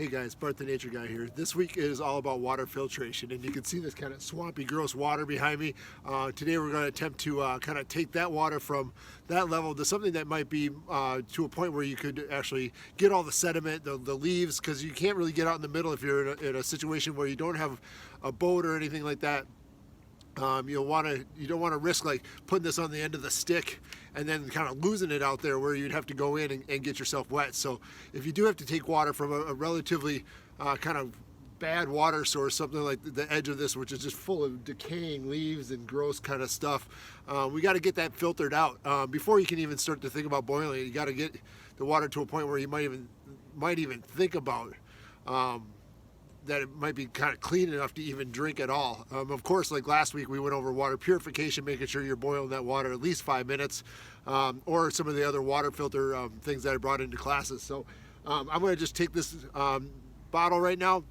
Hey guys, Bart the Nature Guy here. This week is all about water filtration, and you can see this kind of swampy, gross water behind me. Today we're going to attempt to kind of take that water from that level to something that might be to a point where you could actually get all the sediment, the leaves, because you can't really get out in the middle if you're in a situation where you don't have a boat or anything like that. You don't want to risk like putting this on the end of the stick and then kind of losing it out there where you'd have to go in and get yourself wet. So if you do have to take water from a relatively kind of bad water source, something like the edge of this, which is just full of decaying leaves and gross kind of stuff, we got to get that filtered out before you can even start to think about boiling it. You got to get the water to a point where you might even think about that it might be kind of clean enough to even drink at all. Of course, like last week, we went over water purification, making sure you're boiling that water at least 5 minutes, or some of the other water filter things that I brought into classes. So I'm going to just take this bottle right now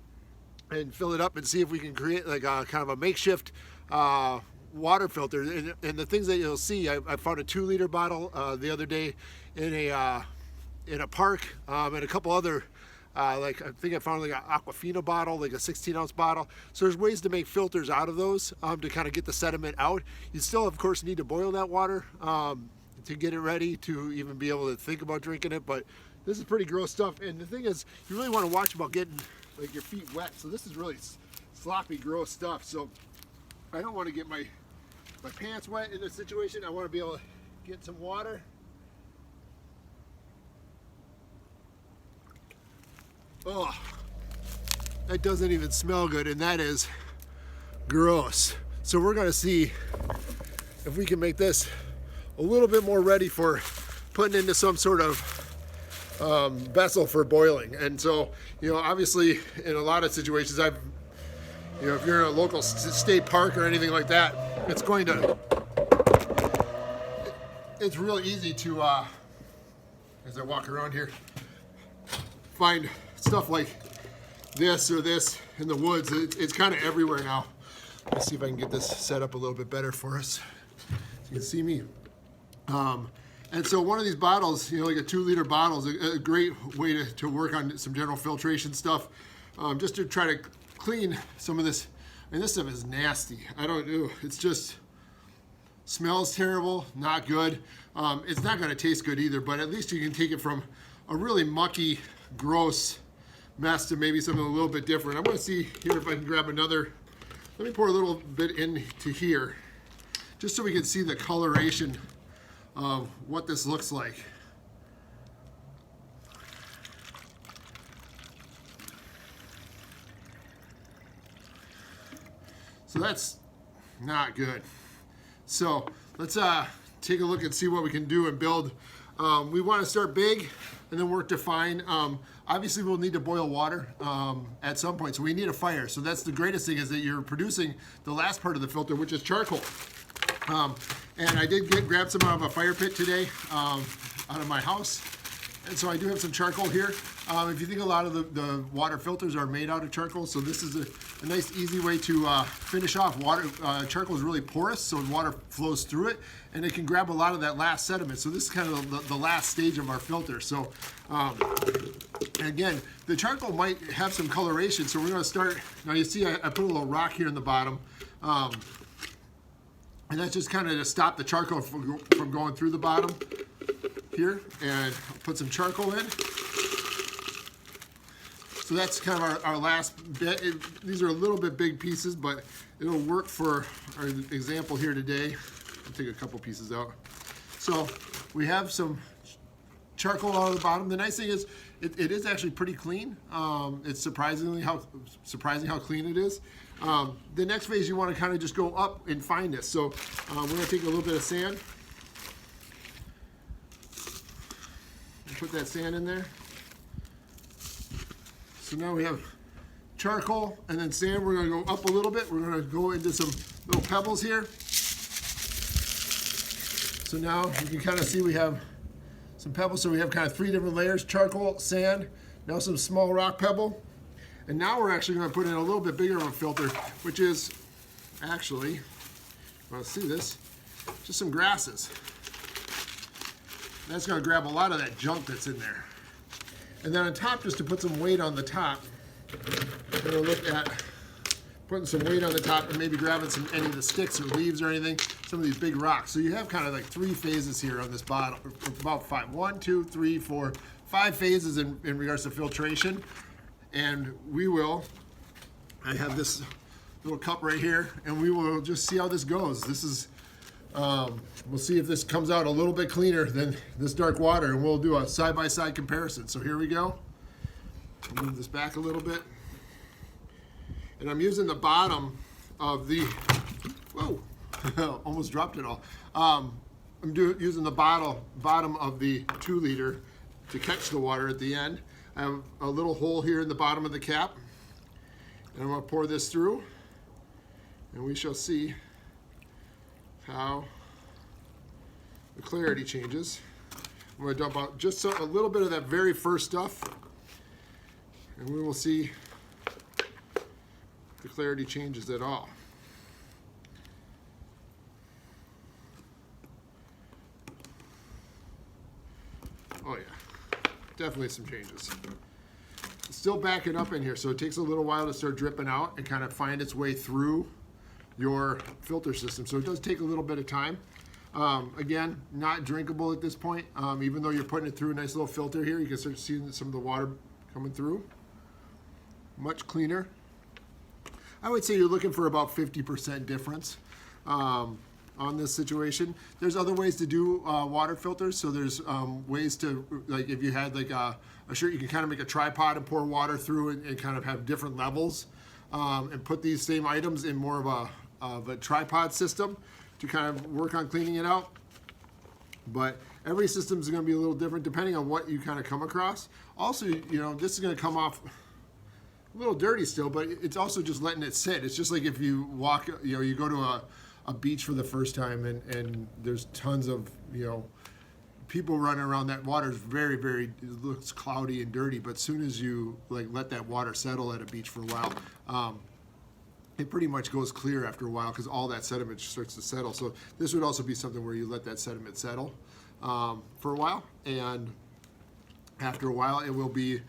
and fill it up and see if we can create like a kind of a makeshift water filter. And the things that you'll see, I found a 2-liter bottle the other day in a park, and a couple other like I think I found like an Aquafina bottle, like a 16-ounce bottle. So there's ways to make filters out of those to kind of get the sediment out. You still, of course, need to boil that water to get it ready to even be able to think about drinking it. But this is pretty gross stuff. And the thing is, you really want to watch about getting like your feet wet. So this is really sloppy, gross stuff. So I don't want to get my pants wet in this situation. I want to be able to get some water. Oh, that doesn't even smell good, and that is gross. So we're gonna see if we can make this a little bit more ready for putting into some sort of vessel for boiling. And so, obviously in a lot of situations, if you're in a local state park or anything like that, it's real easy to, as I walk around here, find stuff like this or this in the woods. It's kind of everywhere now. Let's see if I can get this set up a little bit better for us so you can see me. And so one of these bottles, like a 2-liter bottle, is a great way to work on some general filtration stuff, just to try to clean some of this. And this stuff is nasty. I don't know. It's just smells terrible, not good. It's not going to taste good either, but at least you can take it from a really mucky, gross mess to maybe something a little bit different. I'm going to see here if I can grab another. Let me pour a little bit into here just so we can see the coloration of what this looks like. So that's not good. So let's take a look and see what we can do and build. We want to start big and then work to fine. Obviously, we'll need to boil water at some point, so we need a fire. So that's the greatest thing, is that you're producing the last part of the filter, which is charcoal. And I did grab some out of a fire pit today out of my house. And so I do have some charcoal here. If you think, a lot of the water filters are made out of charcoal, so this is a nice, easy way to finish off water. Charcoal is really porous, so water flows through it, and it can grab a lot of that last sediment. So this is kind of the last stage of our filter. So again, the charcoal might have some coloration, so we're going to start. Now you see I put a little rock here in the bottom, and that's just kind of to stop the charcoal from going through the bottom here. And I'll put some charcoal in. So that's kind of our last bit. These are a little bit big pieces, but it'll work for our example here today. I'll take a couple pieces out. So we have some charcoal out of the bottom. The nice thing is it is actually pretty clean. It's surprising how clean it is. The next phase, you want to kind of just go up and find this. So we're going to take a little bit of sand. Put that sand in there. So now we have charcoal and then sand. We're going to go up a little bit. We're going to go into some little pebbles here. So now you can kind of see we have some pebbles. So we have kind of 3 different layers: charcoal, sand, now some small rock pebble. And now we're actually going to put in a little bit bigger of a filter, which is actually, you want to see this, just some grasses. That's going to grab a lot of that junk that's in there. And then on top, just to put some weight on the top, we're going to look at putting some weight on the top and maybe grabbing any of the sticks or leaves or anything, some of these big rocks. So you have kind of like 3 phases here on this bottle, about 5. 1, 2, 3, 4, 5 phases in regards to filtration. And I have this little cup right here, and we will just see how this goes. This is, we'll see if this comes out a little bit cleaner than this dark water, and we'll do a side-by-side comparison. So here we go. Move this back a little bit. And I'm using the bottom of the, whoa, almost dropped it all. I'm using the bottom of the 2 liter to catch the water at the end. I have a little hole here in the bottom of the cap, and I'm going to pour this through, and we shall see how the clarity changes. I'm going to dump out just a little bit of that very first stuff, and we will see if the clarity changes at all. Oh yeah, definitely some changes. Still backing up in here, so it takes a little while to start dripping out and kind of find its way through your filter system. So it does take a little bit of time. Again, not drinkable at this point. Even though you're putting it through a nice little filter here, you can start seeing some of the water coming through. Much cleaner. I would say you're looking for about 50% difference on this situation. There's other ways to do water filters. So there's ways to, like if you had like a shirt, you can kind of make a tripod and pour water through and kind of have different levels and put these same items in more of a tripod system to kind of work on cleaning it out. But every system is going to be a little different depending on what you kind of come across. Also, you know, this is going to come off a little dirty still, but it's also just letting it sit. It's just like if you walk, you know, you go to a beach for the first time and there's tons of, you know, people running around. That water is very, very, it looks cloudy and dirty, but as soon as you like let that water settle at a beach for a while, it pretty much goes clear after a while because all that sediment starts to settle. So this would also be something where you let that sediment settle for a while, and after a while it will be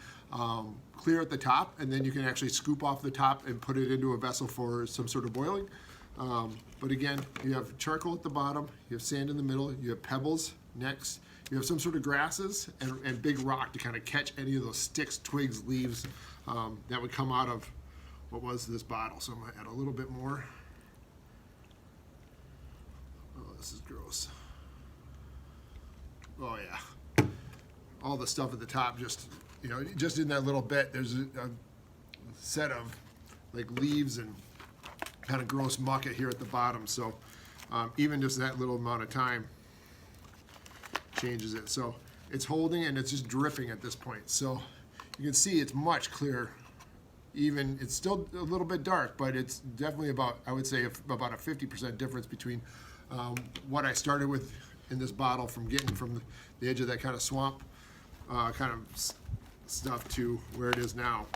clear at the top, and then you can actually scoop off the top and put it into a vessel for some sort of boiling. But again, you have charcoal at the bottom, you have sand in the middle, you have pebbles next, you have some sort of grasses and big rock to kind of catch any of those sticks, twigs, leaves that would come out of what was this bottle. So I'm going to add a little bit more. Oh, this is gross. Oh yeah. All the stuff at the top, just, you know, just in that little bit, there's a set of like leaves and kind of gross muck here at the bottom. So even just that little amount of time changes it. So it's holding and it's just dripping at this point. So you can see it's much clearer. Even it's still a little bit dark, but it's definitely about, I would say, about a 50% difference between what I started with in this bottle from getting from the edge of that kind of swamp kind of stuff to where it is now.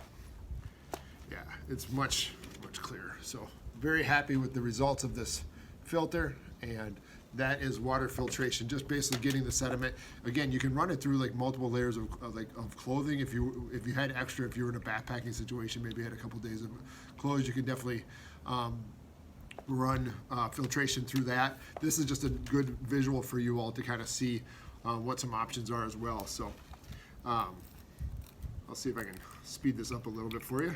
Yeah, it's much, much clearer. So very happy with the results of this filter, and that is water filtration, just basically getting the sediment. Again, you can run it through like multiple layers of clothing. If you had extra, if you were in a backpacking situation, maybe you had a couple days of clothes, you can definitely run filtration through that. This is just a good visual for you all to kind of see what some options are as well. So I'll see if I can speed this up a little bit for you.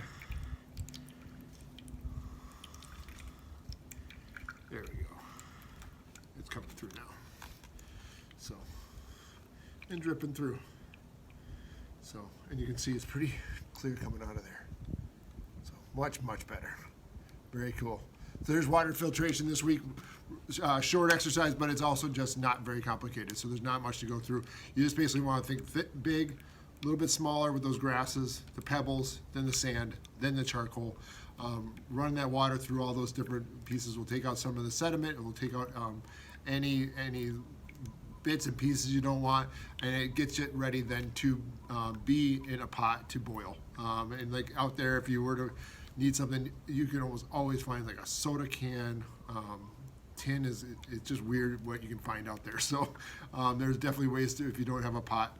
There we go. It's coming through now. So, and dripping through. So, and you can see it's pretty clear coming out of there. So, much, much better. Very cool. So there's water filtration this week. Short exercise, but it's also just not very complicated. So there's not much to go through. You just basically want to think big, a little bit smaller with those grasses, the pebbles, then the sand, then the charcoal. Run that water through all those different pieces will take out some of the sediment. It will take out any bits and pieces you don't want, and it gets it ready then to be in a pot to boil. And like out there, if you were to need something, you can always find like a soda can. Tin it's just weird what you can find out there. So there's definitely ways to, if you don't have a pot,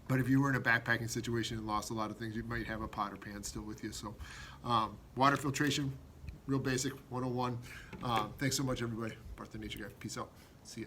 But if you were in a backpacking situation and lost a lot of things, you might have a pot or pan still with you. So water filtration, real basic, 101. Thanks so much, everybody. Barth the Nature Guy. Peace out. See ya.